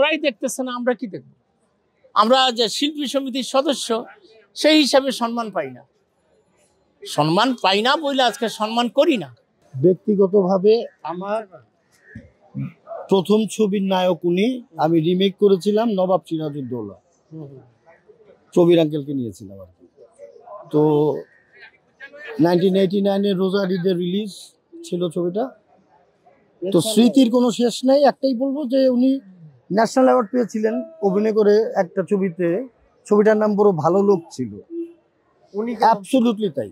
ওরাই দেখতেছে না, আমরা কি দেখব? আমরা যে শিল্পী সমিতির সদস্য সেই হিসাবে সম্মান পাই না, সম্মান পাই না বলে আজকে সম্মান করি না। ব্যক্তিগতভাবে আমার প্রথম ছবির নায়ক উনি, আমি রিমেক করেছিলাম নবাব সিরাজউদ্দৌলা, কবির আঙ্কেলকে নিয়েছিলাম আর কি। তো 1989-এ রোজার ঈদের রিলিজ ছিল ছবিটা। তো স্মৃতির কোনো শেষ নাই, একটাই বলবো যে উনি ন্যাশনাল অ্যাওয়ার্ড পেয়েছিলেন অভিনয় করে একটা ছবিতে, ছবিটার নাম বড় ভালো লোক ছিল। উনি অ্যাবসলিউটলি তাই,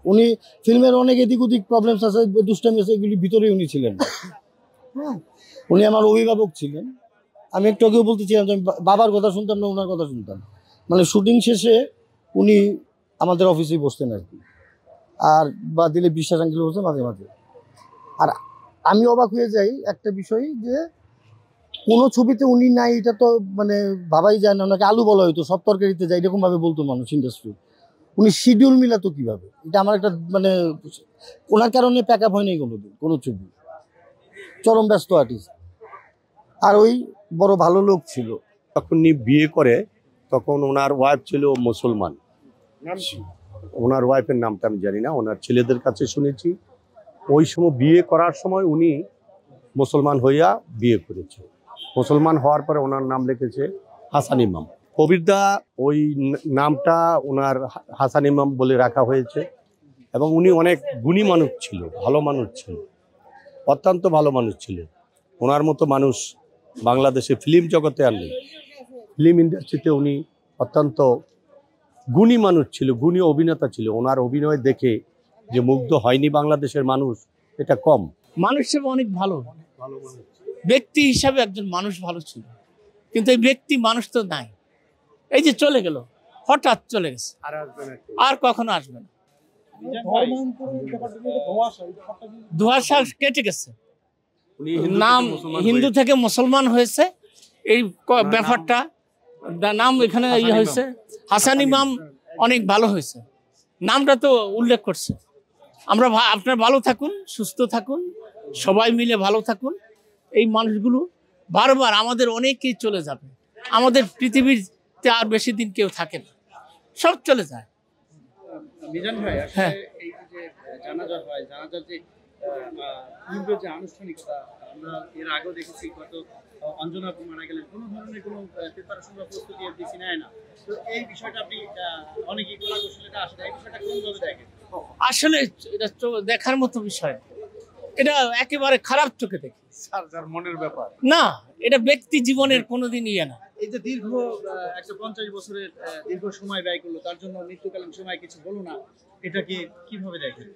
উনি ফিল্মের অনেক এদিক ওদিক প্রবলেমস আছে, দুষ্টামি আছে, এগুলির ভিতরে উনি ছিলেন। হ্যাঁ, উনি আমার অভিভাবক ছিলেন। আমি একটু আগেও বলতেছিলাম যে বাবার কথা শুনতাম না, ওনার কথা শুনতাম। মানে শুটিং শেষে উনি আমাদের অফিসেই বসতেন আর কি, আর বা দিলে বিশ্বাস আঙ্কেল বসতেন মাঝে মাঝে। আর আমি অবাক হয়ে যাই একটা বিষয়, যে কোনো ছবিতে উনি নাই এটা তো মানে ভাবাই যায় না। ওনাকে আলু বলা হয়তো, সব তরকারিতে যায়, এরকমভাবে বলতো মানুষ ইন্ডাস্ট্রি। উনি শিডিউল মিলাতো কিভাবে, এটা আমার একটা মানে, ওনার কারণে প্যাক আপ হয়নি কোনোদিন কোনো ছবি। চরম ব্যস্ত আর্টিস্ট, আর ওই বড় ভালো লোক ছিল। যখন উনি বিয়ে করে তখন ওনার ওয়াইফ ছিল মুসলমান। ওনার ওয়াইফের নামটা আমি জানি না, ওনার ছেলেদের কাছে শুনেছি। ওই সময় বিয়ে করার সময় উনি মুসলমান হইয়া বিয়ে করেছে। মুসলমান হওয়ার পরে ওনার নাম লিখেছে হাসান ইমাম। কবিরদা ওই নামটা ওনার হাসান ইমাম বলে রাখা হয়েছে। এবং উনি অনেক গুণী মানুষ ছিল, ভালো মানুষ ছিল, অত্যন্ত ভালো মানুষ ছিলেন। ওনার মতো মানুষ বাংলাদেশে ফিল্ম জগতে আর নেই। ফিল্ম ইন্ডাস্ট্রিতে উনি অত্যন্ত গুণী মানুষ ছিল, গুণী অভিনেতা ছিল। ওনার অভিনয় দেখে যে মুগ্ধ হয়নি বাংলাদেশের মানুষ, এটা কম। মানুষ হিসেবে অনেক ভালো, ব্যক্তি হিসাবে একজন মানুষ ভালো ছিল, কিন্তু এই ব্যক্তি মানুষ তো নাই। এই যে চলে গেল, হঠাৎ চলে গেছে, আর কখনো আসবে না। ধোঁয়াশা কেটে গেছে, নাম হিন্দু থেকে মুসলমান হয়েছে, এই ব্যাপারটা নাম এখানে ইয়ে হয়েছে। হাসান ইমাম অনেক ভালো হয়েছে, নামটা তো উল্লেখ করছে। আমরা আপনার ভালো থাকুন, সুস্থ থাকুন, সবাই মিলে ভালো থাকুন। এই মানুষগুলো বারবার আমাদের অনেকেই চলে যাবে, আমাদের পৃথিবীতে আর বেশি দিন কেউ থাকে না, সব চলে যায়। মিজান ভাই, হ্যাঁ, এই যে জানাজা হয়, জানাজার যে পূর্বে যে আনুষ্ঠানিকতা আমরা এর আগেও দেখেছি, গত অঞ্জনা আপু মারা গেলেন, কোনো ধরনের কোনো প্রিপারেশন বা প্রস্তুতি এফডিসি নেয় না। তো এই বিষয়টা আপনি অনেকেই কলা কৌশলে আসে, এই বিষয়টা কোনভাবে দেখেন? আসলে এটা দেখার মতো বিষয়, এটা একেবারে খারাপ চোখে দেখি। যার মনের ব্যাপার না, এটা ব্যক্তি জীবনের কোনোদিন ইয়ে না। এই যে দীর্ঘ 150 বছরের দীর্ঘ সময় ব্যয় করলো, তার জন্য মৃত্যুকালীন সময় কিছু বলো না, এটাকে কিভাবে দেখেন?